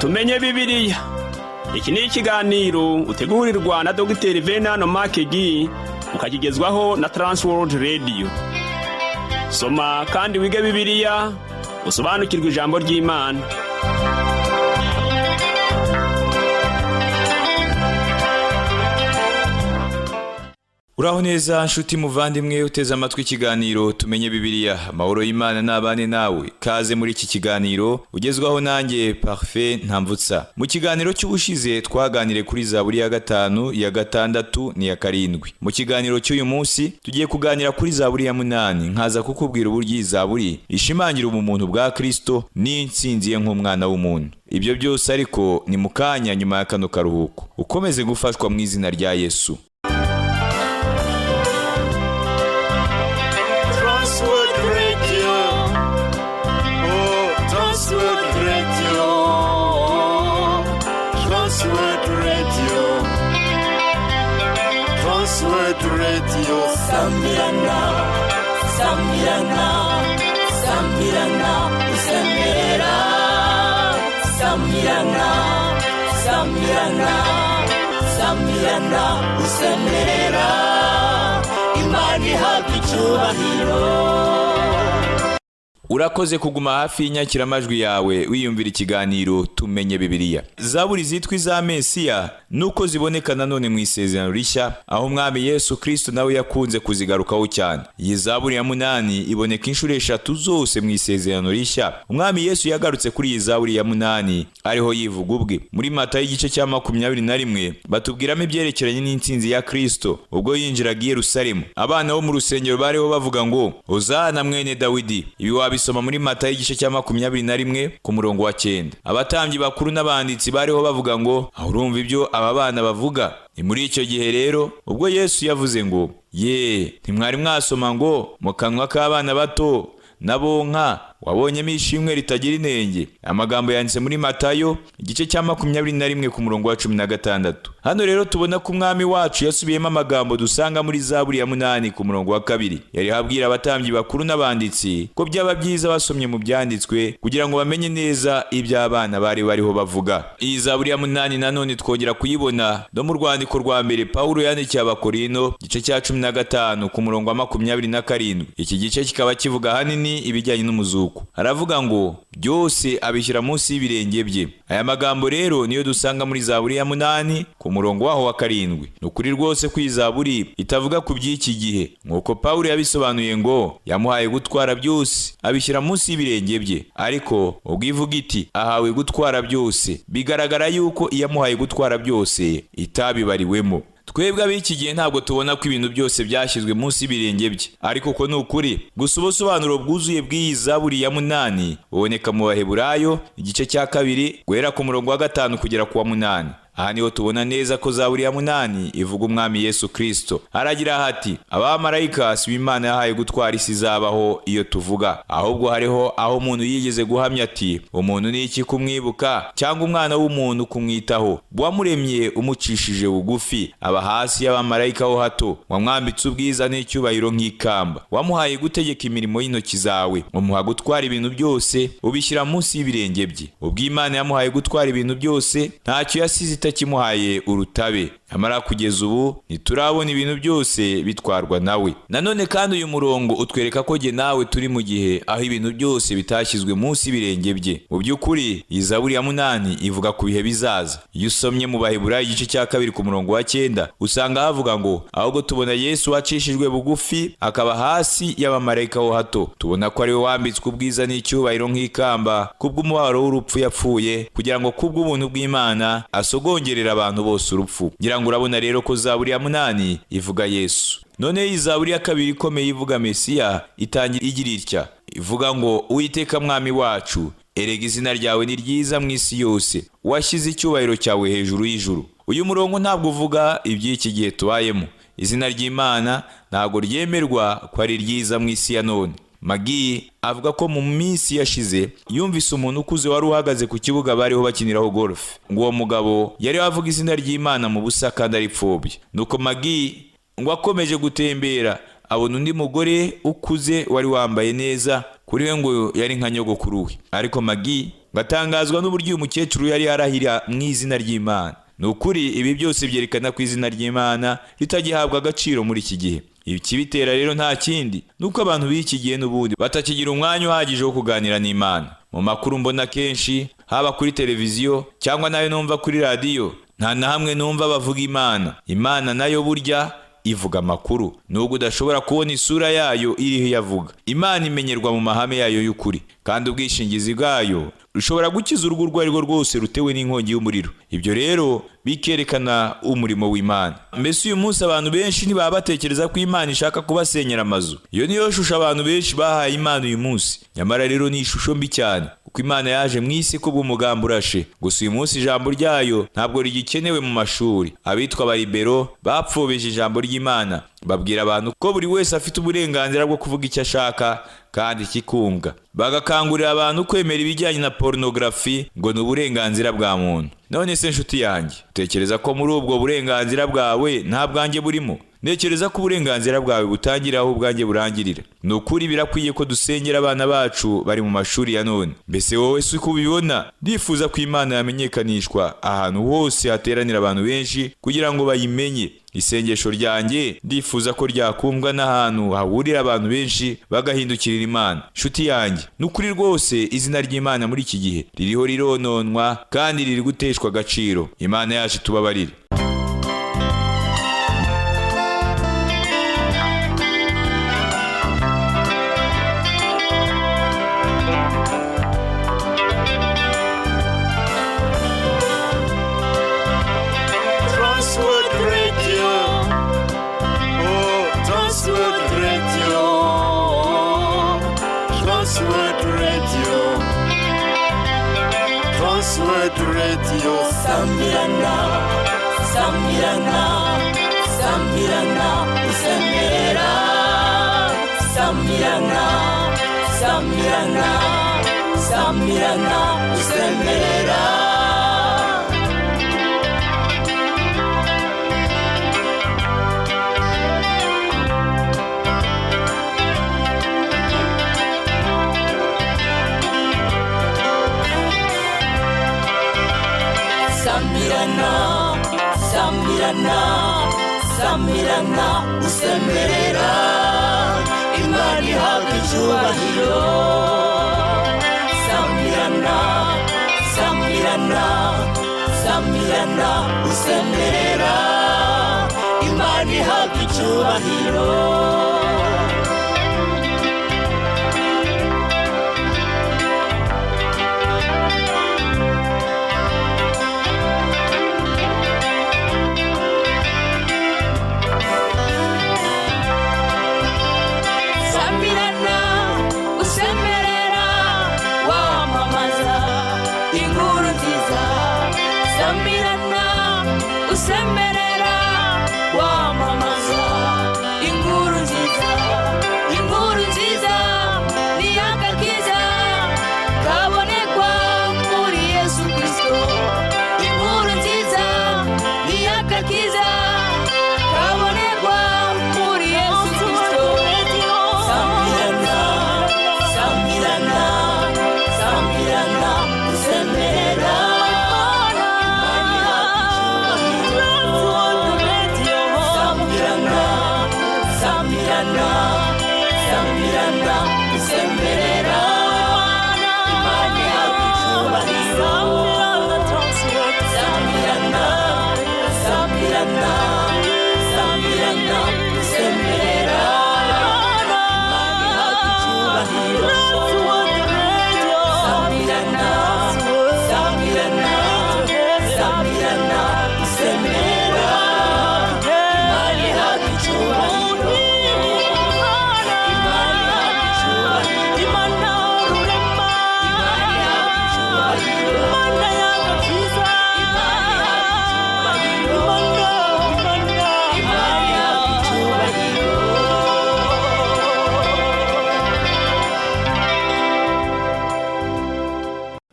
tumenye Bibiliya. Iki ni ikiganiro utegurirwa na Dr. Venano Makegi ukakigezwaho na Transworld Radio. Soma kandi wige Bibiliya, usobanukirwe ijambo ry'Imana. Uraho neza nshuti muvandimwe uteze amatwi ikiganiro tumenye Bibiliya. Amahoro y'Imana nabane nawe. Kaze muri iki kiganiro ugezwaho nanjye Parfait Ntamvutsa. Mu kiganiro cy'ubushize twaganire kuri Zaburi ya 5, ya 6 n'iya 7. Mu kiganiro cy'uyu munsi tugiye kuganira kuri Zaburi ya 8. Nkaza kukubwira uburyo iyi Zaburi ishimangira ubumuntu bwa Kristo n'intsinzi ye nk'umwana w'umuntu. Ibyo byose ariko ni mukanya nyuma ya kano karuhuko. Ukomeze gufashwa mu izina rya Yesu. Transworld Radio, Samirana, Samirana, Samirana, Usemera, Samirana, Samirana, Samirana, Usemera, Imani hafi cyubahiro. Urakoze kuguma hafi y'inyakiramajwi yawe wiyumvira ikiganiro tumenye Bibiliya. Zaburi zitwa iza Mesiya nuko ziboneka nanone mu isezerano rishya, aho umwami Yesu Kristo nawe yakunze kuzigarukaho cyane. Iyi Zaburi ya 8 iboneka inshuro 3 zose mu isezerano rishya. Umwami Yesu yagarutse kuri iyi Zaburi ya 8 ariho yivuga ubwe. Muri Matayo igice cya 21 batubwiramo ibyerekeranye n'intsinzi ya Kristo ubwo yinjiraga i Yerusalemu. Abana bo mu rusengero bariho bavuga ngo Hozana mwene Dawidi. Ibi soma muri Matayo igice cya 21 ku murongo wa 9. Abatambyi bakuru n'abanditsi bariho bavuga ngo urumva ibyo aba bana bavuga. Ni muri icyo gihe rero ubwo Yesu yavuze ngo ntimwari mwasoma ngo mu kanwa k'abana bato nabonka wabonyemo ishimwe ritagira inenge. Amagambo yanditse muri Matayo igice cya 21 ku murongo wa 16. Hano rero tubona ko umwami wacu yasubiyemo amagambo dusanga muri Zaburi ya 8 ku murongo wa 2. Yari habwira abatambyi bakuru n'abanditsi ko byaba byiza basomye mu byanditswe kugira ngo bamenye neza ibyo abana bariho bavuga. Iyi Zaburi ya 8 nanone twongera kuyibona no mu rwandiko rwa mbere Paulo yandikiye Abakorino igice cya 15 ku murongo wa 27. Iki gice kikaba kivuga hanini ibijyanye n'umuzuko. Aravuga ngo byose abishyira munsi y'ibirenge bye. Aya magambo rero niyo dusanga muri Zaburi ya 8 ku murongo waho wa 7. Nukuri rwose ko iyi Zaburi itavuga ku by'iki gihe, nk'uko Paulo yabisobanuye ngo yamuhaye gutwara byose abishyira munsi y'ibirenge bye. Ariko ubwo ivuga iti ahawe gutwara byose, bigaragara yuko iyamuhaye gutwara byose itabibariwemo. Twebwe ab'iki gihe ntabwo tubona ko ibintu byose byashyizwe munsi y'ibirenge bye, ariko ko ni ukuri. Gusa ubusobanuro bwuzuye bw'iyi Zaburi ya 8 buboneka mu Baheburayo igice cya 2 guhera ku murongo wa 5 kugera ku wa 8. Aha niho tubona neza ko Zaburi ya 8 ivuga umwami Yesu Kristo. Aragira hati abamarayika si Imana yahaye gutwara isi zabaho iyo tuvuga, ahubwo hariho aho umuntu yigeze guhamya ati umuntu ni iki kumwibuka cyangwa umwana w'umuntu kumwitaho. Wamuremye umucishije bugufi aba hasi y'abamarayika ho hato, wamwambitse ubwiza n'icyubahiro nk'ikamba, wamuhaye gutegeka imirimo y'intoki zawe, umuha gutwara ibintu byose ubishyira munsi y'ibirenge bye. Ubwo Imana yamuhaye gutwara ibintu byose ntacyo yasize itakimuhaye urutabe. Amara kugeza ubu ntiturabona ibintu byose bitwarwa nawe. Nanone kandi uyu murongo utwereka ko jye nawe turi mu gihe aho ibintu byose bitashyizwe munsi y'ibirenge bye. Mu by'ukuri iyi Zaburi ya 8 ivuga ku bihe bizaza. Iyo usomye mu Baheburayo igice cya 2 ku murongo wa 9 usanga havuga ngo ahubwo tubona Yesu wacishijwe bugufi akaba hasi y'abamarayika ho hato. Tubona ko ari we wambitswe ubwiza n'icyubahiro nk'ikamba kubw'umubabaro w'urupfu yapfuye, kugira ngo kubw'ubuntu bw'Imana asogongerera abantu bose urupfu. Urabona rero ko Zaburi ya 8 ivuga Yesu. None iyi Zaburi ya 2 ikomeye ivuga Mesiya itangira igira itya, ivuga ngo Uwiteka mwami wacu, erega izina ryawe ni ryiza mu isi yose, washyize icyubahiro cyawe hejuru y'ijuru. Uyu murongo ntabwo uvuga iby'iki gihe tubayemo. Izina ry'Imana ntabwo ryemerwa ko ari ryiza mu isi ya none. Magi avuga ko mu minsi yashize yumvise umuntu ukuze wari uhagaze ku kibuga bariho bakiniraho golf. Ngo uwo mugabo yari avuga izina ry'Imana mu busa kandi ari pfobye. Nuko Magi ngo akomeje gutembera abona undi mugore ukuze wari wambaye neza, kuri we ngo yari nka nyogokuru we. Ariko Magi ngatangazwa n'uburyo uyu mukecuru yari yarahira mu izina ry'Imana. Ni ukuri ibi byose byerekana ko izina ry'Imana ritagihabwa agaciro muri iki gihe. Ikibitera rero nta kindi nuko abantu b'iki gihe n'ubundi batakigira umwanya uhagije wo kuganira n'Imana. Mu makuru mbona kenshi, haba kuri televiziyo cyangwa nayo numva kuri radiyo, nta na hamwe numva bavuga Imana. Imana nayo burya ivuga amakuru, nubwo udashobora kubona isura yayo iriho yavuga. Imana imenyerwa mu mahame yayo y'ukuri, kandi ubwishingizi bwayo rushobora gukiza urugo urwo ari rwo rwose rutewe n'inkongi y'umuriro. Ibyo rero bikerekana umurimo w'Imana. Mbese uyu munsi abantu benshi ntibaba batekereza ko Imana ishaka kubasenyera amazu. Iyo niyo shusho abantu benshi bahaye Imana uyu munsi. Nyamara rero ni ishusho mbi cyane, kuko Imana yaje mu isi kubw'umugambi urashe. Gusa uyu munsi ijambo ryayo ntabwo rigikenewe mu mashuri. Abitwa abaribero bapfobeje ijambo ry'Imana, babwira abantu ko buri wese afite uburenganzira bwo kuvuga icyo ashaka kandi kikumvwa. Bagakangurira abantu kwemera ibijyanye na pornography ngo ni uburenganzira bwa muntu. None se nshuti yanjye, utekereza ko muri ubwo burenganzira bwawe nta bwanjye burimo? Ntekereza ko uburenganzira bwawe butangira aho ubwanjye burangirira. Ni ukuri birakwiye ko dusengera abana bacu bari mu mashuri ya none. Mbese wowe si uko ubibona? Ndifuza ko Imana yamenyekanishwa ahantu hose hateranira abantu benshi kugira ngo bayimenye. Isengesho ryanjye ndifuza ko ryakumvwa n'ahantu hahurira abantu benshi bagahindukirira Imana. Nshuti yanjye, n'ukuri rwose izina ry'Imana muri iki gihe ririho rirononwa kandi riri guteshwa agaciro. Imana yacu tubabarire. Transworld Radio. Sambirana, Sambirana, Sambirana, Usemerera. Sambirana, Sambirana, Sambirana, Usemerera. Sambirana, Sambirana, Sambirana, Usemerera. Imana ihabwa icyubahiro. Sambirana, Sambirana, Sambirana, Usemerera. Imana ihabwa icyubahiro. Usemerera wamamaza inkuru nziza.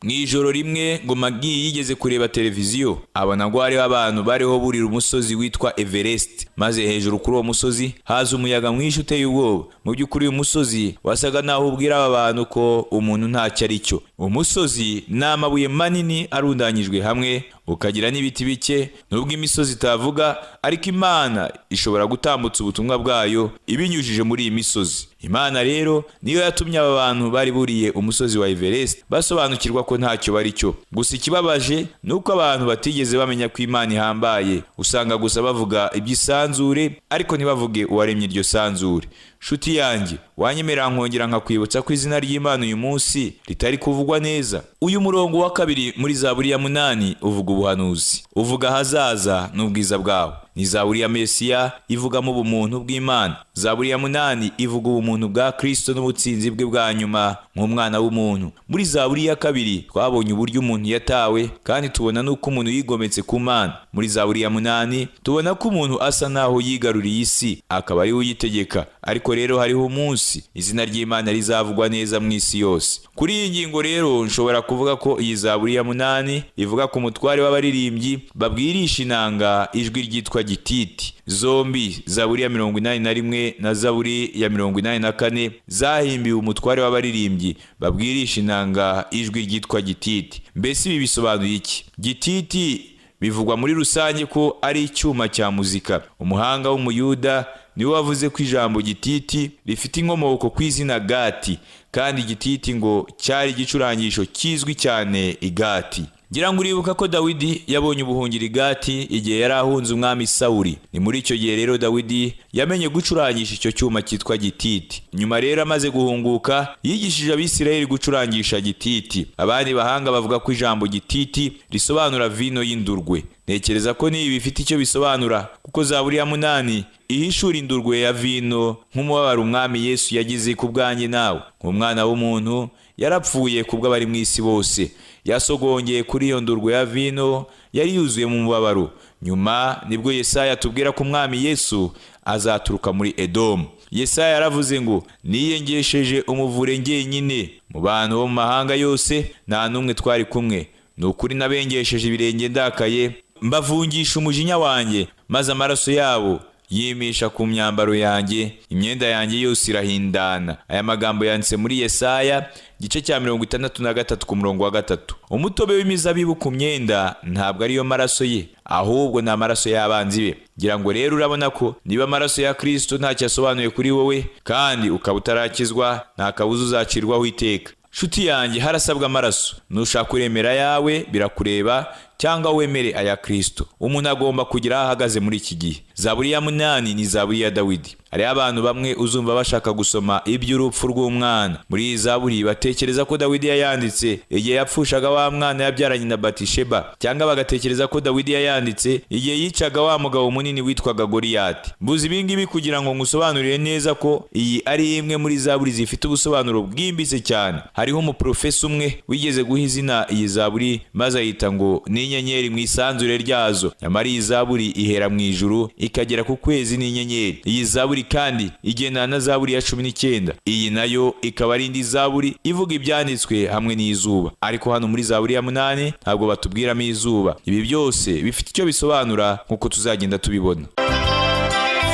mu ijoro rimwe ngo Magi yigeze kureba televiziyo abona ngo hariho abantu bariho burira umusozi witwa Everest, maze hejuru kuri uwo musozi haza umuyaga mwinshi uteye ubwoba. Mu by'ukuri uyu musozi wasaga naho ubwira aba bantu ko umuntu ntacyo ari cyo. Umusozi ni amabuye manini arundanyijwe hamwe, ukagira n'ibiti bike. Nubwo imisozi itavuga, ariko Imana ishobora gutambutsa ubutumwa bwayo ibinyujije muri iyi misozi. Imana rero niyo yatumye aba bantu bari buriye umusozi wa Everest basobanukirwa ko ntacyo bari cyo. Gusa ikibabaje nuko abantu batigeze bamenya ko Imana ihambaye. Usanga gusa bavuga iby'isanzure ariko ntibavuge uwaremye iryo sanzure. Shuti yanjye, wanyemerera nkongera nkakwibutsa ko izina ry'Imana uyu munsi ritari kuvugwa neza. Uyu murongo wa 2 muri Zaburi ya 8 uvuga ubuhanuzi, uvuga hazaza n'ubwiza bwawo. Ni Zaburi ya Mesiya ivugamo ubumuntu bw'Imana. Zaburi ya 8 ivuga ubumuntu bwa Kristo n'ubutsinzi bwe bwa nyuma nk'umwana w'umuntu. Muri Zaburi ya 2 twabonye uburyo umuntu yatawe, kandi tubona nuko umuntu yigometse ku Mana. Muri Zaburi ya 8 tubona ko umuntu asa naho yigaruriye isi akaba ari uyitegeka. Ariko rero hariho umunsi izina ry'Imana rizavugwa neza mu isi yose. Kuri iyi ngingo rero nshobora kuvuga ko iyi Zaburi ya 8 ivuga ku mutware w'abaririmbyi babwirisha inanga ijwi ryitwa gititi. Zombi, Zaburi ya 81 na Zaburi ya 84, zahimbiwe umutware w'abaririmbyi babwirisha inanga ijwi ryitwa gititi. Mbese ibi bisobanuye iki? Gititi bivugwa muri rusange ko ari icyuma cya muzika. Umuhanga w'umuyuda niwe wavuze ko ijambo gititi rifite inkomoko ku izina Gati, kandi gititi ngo cyari igicurangisho kizwi cyane igati. Ngira ngo uribuka ko Dawidi yabonye ubuhungiro igati igihe yari ahunze umwami Sawuli. Ni muri icyo gihe rero Dawidi yamenye gucurangisha icyo cyuma cyitwa gititi. Nyuma rero amaze guhunguka yigishije Abisirayeli gucurangisha gititi. Abandi bahanga bavuga ko ijambo gititi risobanura vino y'indurwe. Ntekereza ko nibi bifite icyo bisobanura, kuko Zaburi ya 8 ihishura indurwe ya vino nk'umubabaro umwami Yesu yagize ku bwanjye nawe. Umwana w'umuntu yarapfuye kubw'abari mu isi bose. Yasogongeye kuri iyo ndurwe ya vino yari yuzuye mu mubabaro. Nyuma nibwo Yesaya atubwira ko umwami Yesu azaturuka muri Edomu. Yesaya yaravuze ngo niyengesheje umuvure njyenyine mu bantu bo mu mahanga yose, nta n'umwe twari kumwe. Ni ukuri nabengesheje ibirenge ndakaye, mbavungisha umujinya wanjye, maze amaraso yabo yimisha ku myambaro yanjye, imyenda yanjye yose irahindana. Aya magambo yanditse muri Yesaya gice cya 63 ku murongo wa 3. Umutobe w'imizabibu ku myenda ntabwo ariyo maraso ye, ahubwo ni amaraso y'abanzi be. Ngira ngo rero urabona ko niba amaraso ya Kristo ntacyo asobanuye kuri wowe, kandi ukaba utarakizwa, nta kabuza uzacirwaho iteka. Shuti yanjye, harasabwa amaraso. Nushaka kuremera yawe birakureba, cyangwa wemere aya Kristo. Umuntu agomba kugira ahagaze muri iki gihe. Zaburi ya 8 ni Zaburi ya Dawidi. Hari abantu bamwe uzumva bashaka gusoma iby'urupfu rw'umwana. Muri iyi Zaburi batekereza ko Dawidi yayanditse igihe yapfushaga wa mwana yabyaranye na Batisheba, cyangwa bagatekereza ko Dawidi yayanditse igihe yicaga wa mugabo munini witwaga Goliyati. Mbuzi ibingibi kugira ngo ngusobanurire neza ko iyi ari imwe muri Zaburi zifite ubusobanuro bwimbitse cyane. Hariho umuprofesa umwe wigeze guha izina iyi Zaburi maze ayita ngo ni inyenyeri mu isanzure ryazo. Nyamara iyi Zaburi ihera mu ijuru ikagera ku kwezi n'inyenyeri. Iyi Zaburi kandi igendana na Zaburi ya 19. Iyi nayo ikaba ari indi Zaburi ivuga ibyanditswe hamwe n'izuba. Ariko hano muri Zaburi ya 8 ntabwo batubwiramo izuba. Ibi byose bifite icyo bisobanura nk'uko tuzagenda tubibona.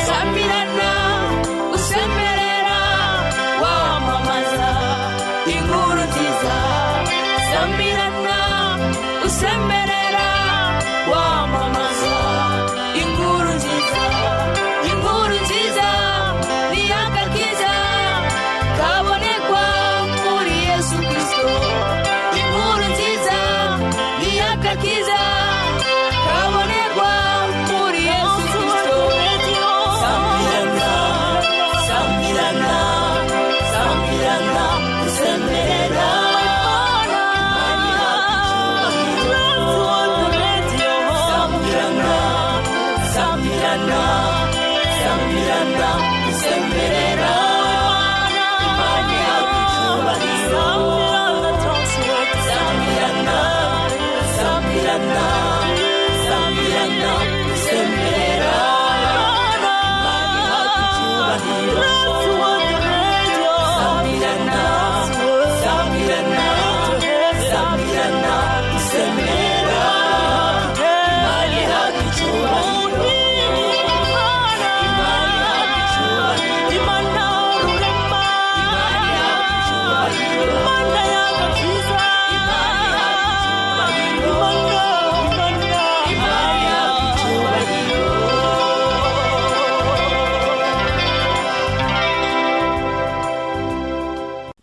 Samirana, usemerera, wamamaza inkuru nziza. Samirana, usemerera, wamamaza inkuru nziza. Inkuru nziza ni agakiza kabonekwa muri Yesu Kristo. Inkuru nziza ni agakiza kabonekwa muri Yesu Kristo.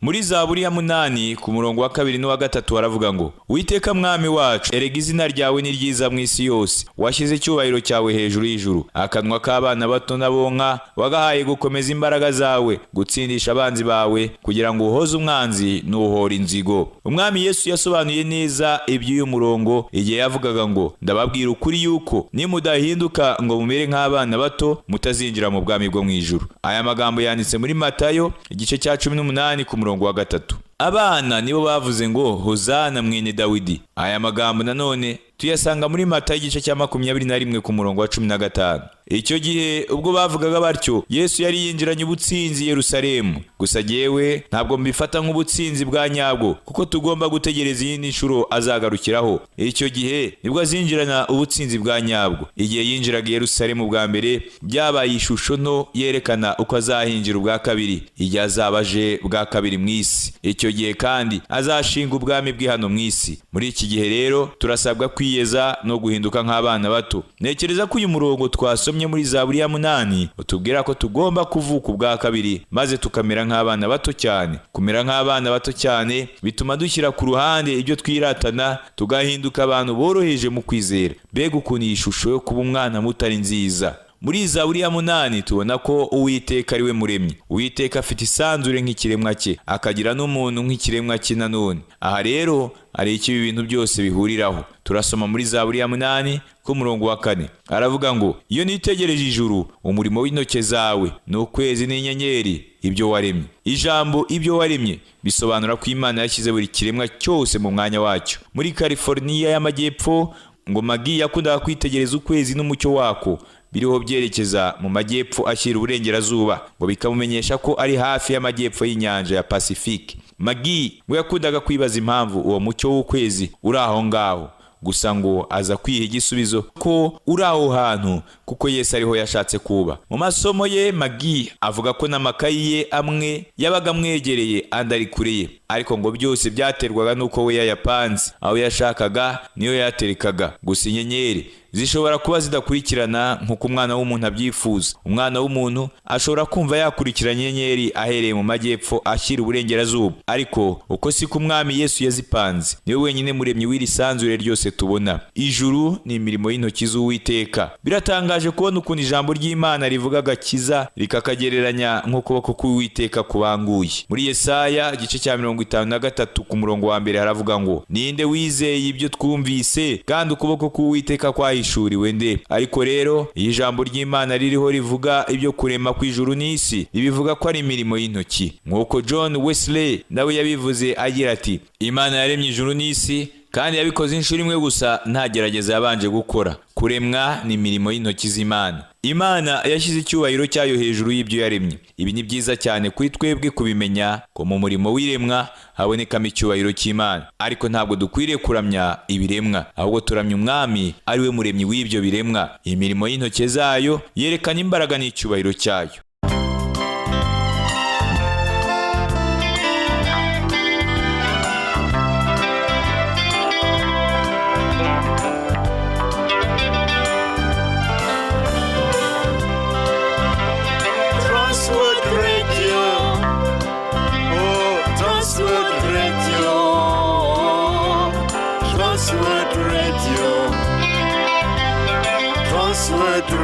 Muri Zaburi ya 8 ku murongo wa 2 n'uwa 3 haravuga ngo, Uwiteka mwami wacu, erega izina ryawe ni ryiza mu isi yose, washyize icyubahiro cyawe hejuru y'ijuru. Akanwa k'abana bato n'abonka wagahaye gukomeza imbaraga zawe, gutsindisha abanzi bawe, kugira ngo uhoze umwanzi n'uhora inzigo. Umwami Yesu yasobanuye neza iby'uyu murongo igihe yavugaga ngo, ndababwira ukuri yuko nimudahinduka ngo mumere nk'abana bato, mutazinjira mu bwami bwo mu ijuru. Aya magambo yanditse muri Matayo igice cya 18 ku murongo wa 3. Abana nibo bavuze ngo, Hozana mwene Dawidi. Aya magambo nanone tuyasanga muri Matayo igice cya 21 ku murongo wa 15. Icyo gihe ubwo bavugaga batyo, Yesu yari yinjiranye ubutsinzi Yerusalemu. Gusa jyewe ntabwo mbifata nk'ubutsinzi bwa nyabwo, kuko tugomba gutegereza iyindi nshuro azagarukiraho. Icyo gihe nibwo azinjirana ubutsinzi bwa nyabwo. Igihe yinjiraga Yerusalemu bwa mbere, byabaye ishusho nto yerekana uko azahinjira ubwa kabiri, igihe azabaje bwa kabiri mu isi. Icyo gihe kandi azashinga ubwami bw'ihano mu isi. Muri iki gihe rero turasabwa kwiyeza no guhinduka nk'abana bato. Nekereza ko uyu murongo twasomye muri Zaburi ya 8 utubwira ko tugomba kuvuka ubwa kabiri, maze tukamera nk'abana bato cyane. Kumera nk'abana bato cyane bituma dushyira ku ruhande ibyo twiratana, tugahinduka abantu boroheje mu kwizera. Mbega ukuntu iyi shusho yo kuba umwana muto ari nziza. Muri Zaburi ya 8 tubona ko Uwiteka ari we muremyi. Uwiteka afite isanzure nk'ikiremwa cye, akagira n'umuntu nk'ikiremwa cye nanone. Aha rero hari icyo ibi bintu byose bihuriraho. Turasoma muri Zaburi ya 8 ku murongo wa 4. Aravuga ngo, iyo nitegereje ijuru, umurimo w'intoke zawe, n'ukwezi n'inyenyeri, ibyo waremye. Ijambo ibyo waremye bisobanura ko Imana yashyize buri kiremwa cyose mu mwanya wacyo. Muri California y'amajyepfo ngo Magi yakundaga kwitegereza ukwezi n'umucyo wako biriho byerekeza mu majyepfo ashyira uburengerazuba, ngo bikamumenyesha ko ari hafi y'amajyepfo y'inyanja ya Pacifique. Magi ngo yakundaga kwibaza impamvu uwo mucyo w'ukwezi uri aho ngaho, gusa ngo aza kwiha igisubizo ko uri aho hantu kuko Yesu ariho yashatse kuba. Mu masomo ye Magi avuga ko n'amakayi ye amwe yabaga amwegereye andi ari kure ye, ariko ngo byose byaterwaga n'uko we yayapanze. Aho yashakaga niyo yaterekaga. Gusa inyenyeri zishobora kuba zidakurikirana nk'uko umwana w'umuntu abyifuza. Umwana w'umuntu ashobora kumva yakurikirana inyenyeri ahereye mu majyepfo ashyira uburengerazuba, ariko uko si ko umwami Yesu yazipanze. Niwe wenyine muremyi w'iri sanzure ryose tubona. Ijuru ni imirimo y'intoki z'Uwiteka. Biratangaje kubona ukuntu ijambo ry'Imana rivuga agakiza rikakagereranya nk'ukuboko k'Uwiteka kubanguye. Muri Yesaya igice cya 53 ku murongo wa 1 haravuga ngo, ninde wizeye ibyo twumvise, kandi ukuboko k'Uwiteka kwahishuriwe nde? Ariko rero iyi jambo ry'Imana ririho rivuga ibyo kurema kw'ijuru n'isi, ribivuga ko ari imirimo y'intoki. Nk'uko John Wesley nawe yabivuze agira ati, Imana yaremye ijuru n'isi kandi yabikoze inshuro imwe gusa, nta gerageza yabanje gukora. Kuremwa ni imirimo y'intoki z'Imana. Imana yashyize icyubahiro cyayo hejuru y'ibyo yaremye. Ibi ni byiza cyane kuri twebwe kubimenya ko mu murimo w'iremwa habonekamo icyubahiro cy'Imana. Ariko ntabwo dukwiriye kuramya ibiremwa, ahubwo turamya umwami ari we muremyi w'ibyo biremwa. Imirimo y'intoki zayo yerekana imbaraga n'icyubahiro cyayo.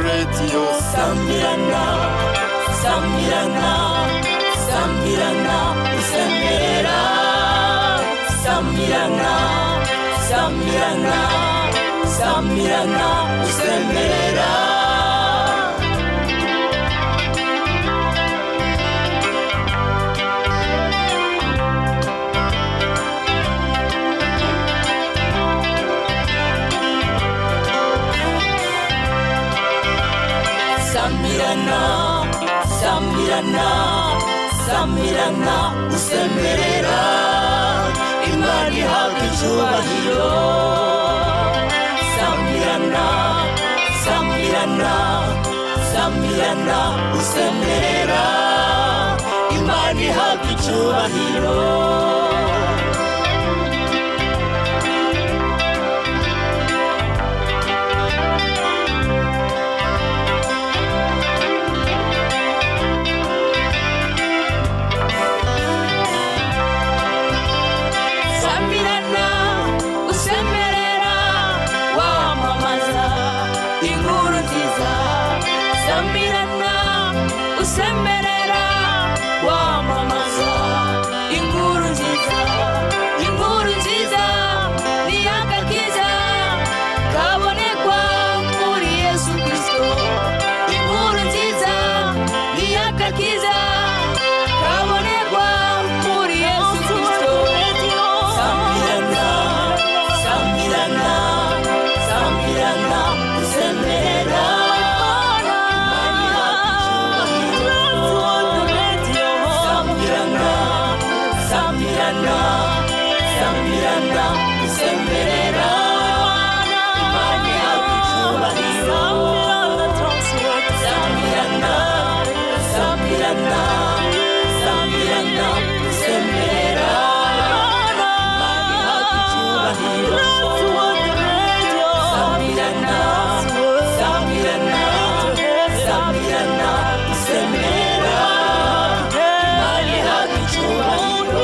Radio Samirana, Samirana, Samirana, Usemerera. Samirana, Samirana, Samirana, Usemerera. Samirana, Samirana, Samirana, Usemerera. Imana ihabwa icyubahiro. Samirana, Samirana, Samirana, Usemerera. Imana ihabwa icyubahiro. usemerera wamamaza inkuru nziza, inkuru nziza ni agakiza kabonekwa muri Yesu Kristo. Inkuru nziza ni agakiza kabonekwa muri Yesu Kristo. Sambirana, sambirana, sambirana usemerera Sambirana, sambirana, usemerera imani yawe icyubahiro. Sambirana, sambirana, sambirana, usemerera imani yawe icyubahiro. Sambirana, sambirana, sambirana, usemerera imani yawe icyubahiro.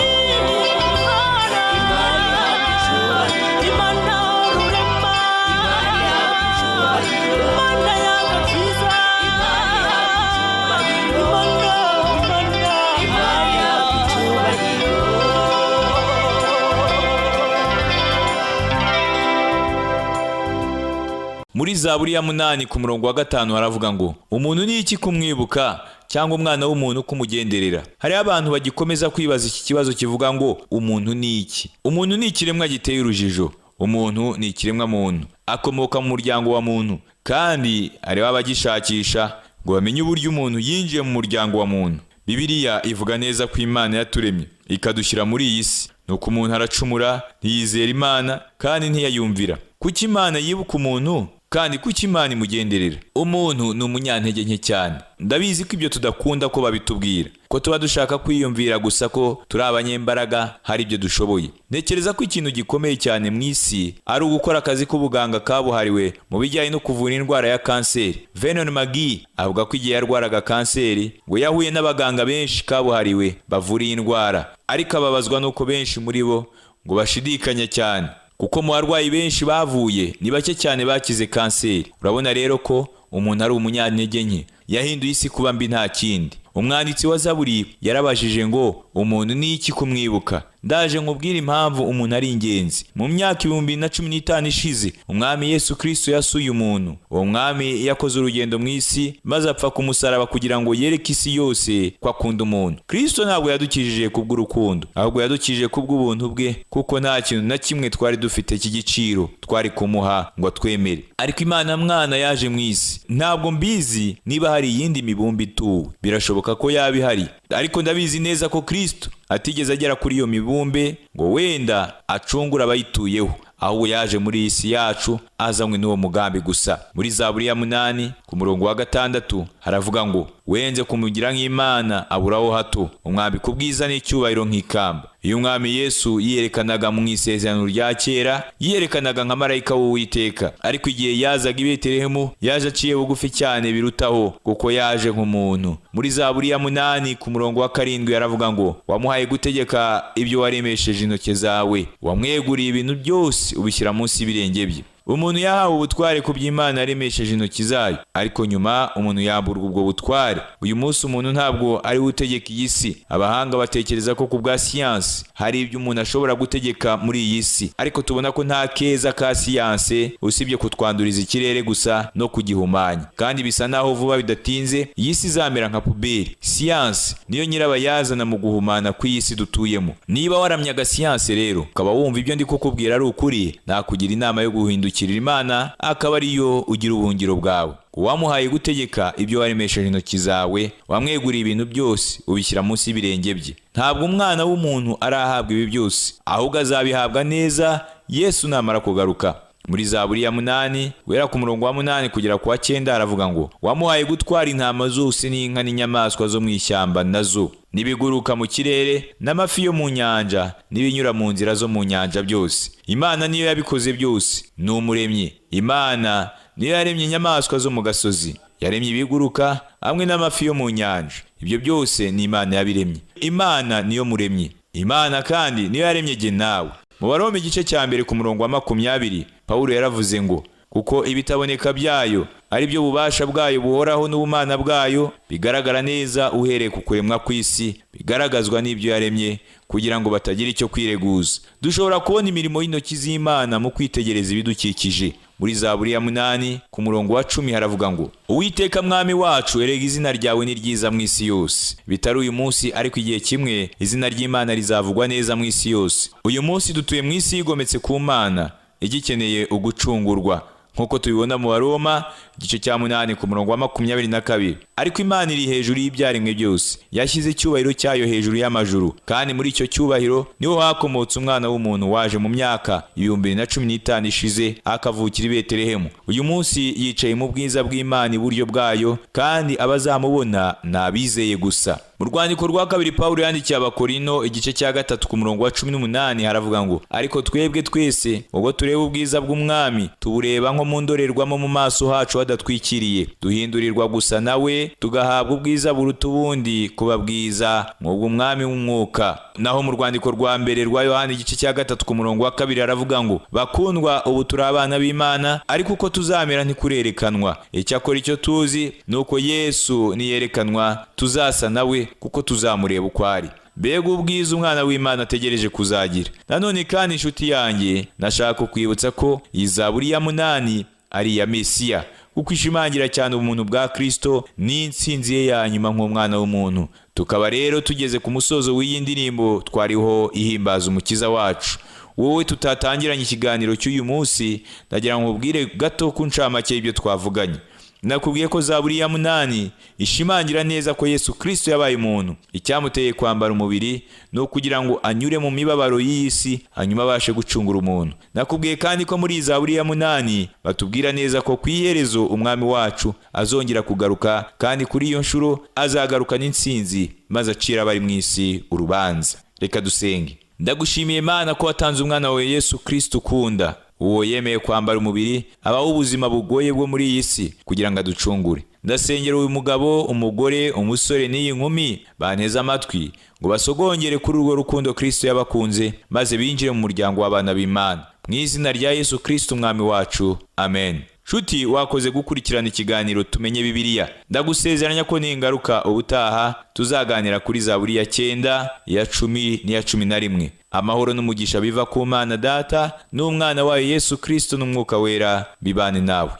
Muri Zaburi ya 8 ku murongo wa 5 haravuga ngo umuntu ni iki kumwibuka cyangwa umwana w'umuntu kumugenderera. Hari abantu bagikomeza kwibaza iki kibazo kivuga ngo umuntu ni iki. Umuntu ni ikiremwa giteye urujijo. Umuntu ni ikiremwa muntu, akomoka mu muryango wa muntu, kandi hari abagishakisha ngo bamenye uburyo umuntu yinjiye mu muryango wa muntu. Bibiliya ivuga neza ko Imana yaturemye ikadushyira muri iyi si. Nuko umuntu aracumura, ntiyizera Imana kandi ntiyayumvira. Kuki Imana yibuka umuntu kandi kuki Imana imugenderera? Umuntu ni umunyantege nke cyane. Ndabizi ko ibyo tudakunda ko babitubwira, ko tuba dushaka kwiyumvira gusa ko turi abanyembaraga, hari ibyo dushoboye. Ntekereza ko ikintu gikomeye cyane mu isi ari ugukora akazi k'ubuganga kabuhariwe mu bijyanye no kuvura indwara ya kanseri. Vernon McGee avuga ko igihe yarwaraga kanseri ngo yahuye n'abaganga benshi kabuhariwe bavura iyi ndwara, ariko ababazwa nuko benshi muri bo ngo bashidikanya cyane, kuko mu barwayi benshi bavuye ni bake cyane bakize kanseri. Urabona rero ko umuntu ari umunyantege nke, yahinduye isi kuba mbi nta kindi. Umwanditsi wa Zaburi yarabajije ngo umuntu ni iki kumwibuka. Ndaje nkubwira impamvu umuntu ari ingenzi. Mu myaka 2015 ishize umwami Yesu Kristo yasuye umuntu. Uwo mwami yakoze urugendo mu isi maze apfa ku musaraba kugira ngo yereke isi yose ko akunda umuntu. Kristo ntabwo yadukijije kubw'urukundo, ahubwo yadukijije kubw'ubuntu bwe, kuko nta kintu na kimwe twari dufite cy'igiciro twari kumuha ngo twemere. Ariko Imana mwana yaje mu isi. Ntabwo mbizi niba hari iyindi mibumbe ituwe, birashoboka ko yaba ihari, ariko ndabizi neza ko Kristo atigeze agera kuri iyo mibumbe ngo wenda acungura abayituyeho, ahubwo yaje muri iyi si yacu azanywe n'uwo mugambi gusa. Muri Zaburi ya 8 ku murongo wa 6 haravuga ngo wenze kumugira nk'Imana aburaho hato, umwambika ubwiza n'icyubahiro nk'ikamba. Iyo umwami Yesu yiyerekanaga mu isezerano rya kera, yiyerekanaga nka marayika w'Uwiteka, ariko igihe yazaga i Betelehemu yaje aciye bugufi cyane birutaho, kuko yaje nk'umuntu. Muri Zaburi ya 8 ku murongo wa 7 yaravuga ngo wamuhaye gutegeka ibyo waremesheje intoke zawe, wamweguriye ibintu byose ubishyira munsi y'ibirenge bye. Umuntu yahawe ubutware ku by'Imana yaremesheje intoki zayo, ariko nyuma umuntu yamburwa ubwo butware. Uyu munsi umuntu ntabwo ari we utegeka iyi si. Abahanga batekereza ko ku bwa siyansi hari ibyo umuntu ashobora gutegeka muri iyi si, ariko tubona ko nta keza ka siyansi usibye kutwanduriza ikirere gusa no kugihumanya, kandi bisa naho vuba bidatinze iyi si izamera nka puberi. Siyansi niyo nyirabayazana mu guhumana kw'iyi si dutuyemo. Niba waramyaga siyansi rero ukaba wumva ibyo ndi kukubwira ari ukuri, nakugira inama yo guhindukirira Imana akaba ariyo ugira ubuhungiro bwawe. Wamuhaye gutegeka ibyo waremesheje intoki zawe, wamweguriye ibintu byose ubishyira munsi y'ibirenge bye. Ntabwo umwana w'umuntu arahabwa ibi byose, ahubwo azabihabwa neza Yesu namara kugaruka. Muri Zaburi ya 8 wera ku murongo wa 8 kugera ku wa 9 aravuga ngo wamuhaye gutwara intama zose n'inka n'inyamaswa zo mu ishyamba nazo, n'ibiguruka mu kirere n'amafi yo mu nyanja n'ibinyura mu nzira zo mu nyanja byose. Imana niyo yabikoze byose, ni umuremyi. Imana niyo yaremye inyamaswa zo mu gasozi, yaremye ibiguruka hamwe n'amafi yo mu nyanja. Ibyo byose ni Imana yabiremye. Imana niyo muremyi. Imana kandi niyo yaremye jye nawe. Mu Baroma igice cya 1 ku murongo wa 20 Pawulo yaravuze ngo kuko ibitaboneka byayo ari byo bubasha bwayo buhoraho n'ubumana bwayo bigaragara neza uhereye ku kuremwa kw'isi, bigaragazwa n'ibyo yaremye, kugira ngo batagira icyo kwireguza. Dushobora kubona imirimo y'intoki z'Imana mu kwitegereza ibidukikije. Muri Zaburi ya 8 ku murongo wa 10 haravuga ngo, Uwiteka mwami wacu, erega izina ryawe ni ryiza mu isi yose. Bitari uyu munsi, ariko igihe kimwe izina ry'Imana rizavugwa neza mu isi yose. Uyu munsi dutuye mu isi yigometse ku Mana, igikeneye ugucungurwa, nk'uko tubibona mu Baroma igice cya 8 ku murongo wa 22. Ariko Imana iri hejuru y'ibyaremwe byose, yashyize icyubahiro cyayo hejuru y'amajuru, kandi muri icyo cyubahiro niho hakomotse umwana w'umuntu waje mu myaka 2015 ishize akavukira i Betelehemu. Uyu munsi yicaye mu bwiza bw'Imana iburyo bwayo, kandi abazamubona ni abizeye gusa. Mu rwandiko rwa kabiri Pawulo yandikiye Abakorino igice cya 3 ku murongo wa 18 haravuga ngo, ariko twebwe twese ubwo tureba ubwiza bw'umwami tubureba nko mu ndorerwamo mu maso hacu hadatwikiriye, duhindurirwa gusa nawe, tugahabwa ubwiza buruta ubundi kuba bwiza nk'ubw'umwami w'umwuka. Naho mu rwandiko rwa mbere rwa Yohana igice cya 3 ku murongo wa 2 haravuga ngo, bakundwa, ubu turi abana b'Imana, ariko uko tuzamera ntikurerekanwa. Icyakora icyo tuzi ni uko Yesu niyerekanwa tuzasa nawe, kuko tuzamureba uko ari. Mbega ubwiza umwana w'Imana ategereje kuzagira. Nanone kandi inshuti yanjye, nashaka kukwibutsa ko iyi Zaburi ya 8 ari iya Mesiya, kuko ishimangira cyane ubumuntu bwa Kristo n'intsinzi ye ya nyuma nk'umwana w'umuntu. Tukaba rero tugeze ku musozo w'iyi ndirimbo twariho ihimbaza umukiza wacu. Wowe tutatangiranye ikiganiro cy'uyu munsi, ndagira ngo ubwire gato ku ncamake y'ibyo twavuganye. Nakubwiye ko Zaburi ya 8 ishimangira neza ko Yesu Kristo yabaye umuntu. Icyamuteye kwambara umubiri no kugira ngo anyure mu mibabaro y'isi, hanyuma abashe gucungura umuntu. Nakubwiye kandi ko muri Zaburi ya 8 batubwira neza ko ku iherezo umwami wacu azongera kugaruka, kandi kuri iyo nshuro azagaruka n'intsinzi, maze acira abari mu isi urubanza. Reka dusenge. Ndagushimiye Mana ko watanze umwana wawe Yesu Kristo ukunda, uwo yemeye kwambara umubiri, abaho ubuzima bugoye bwo muri iyi si kugira ngo aducungure. Ndasengera uyu mugabo, umugore, umusore n'iyi nkumi banteze amatwi ngo basogongere kuri urwo rukundo Kristo yabakunze, maze binjire mu muryango w'abana b'Imana. Mu izina rya Yesu Kristo umwami wacu, amen. Shuti, wakoze gukurikirana ikiganiro Tumenye Bibiliya. Ndagusezeranya ko ningaruka ubutaha tuzaganira kuri Zaburi ya 9, ya 10 n'iya 11. Amahoro n'umugisha biva ku Mana Data n'umwana wayo Yesu Kristo n'umwuka wera bibane nawe.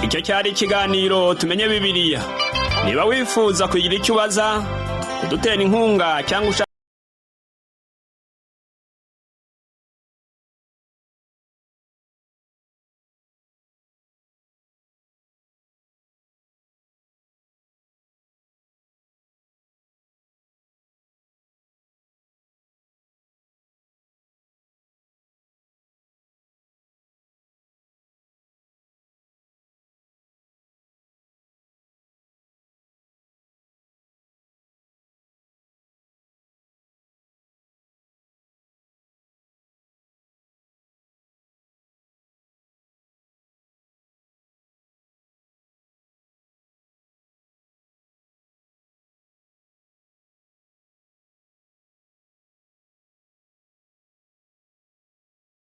Icyo cyari ikiganiro Tumenye Bibiliya. Niba wifuza kugira icyo ubaza, kudutera inkunga cyangwa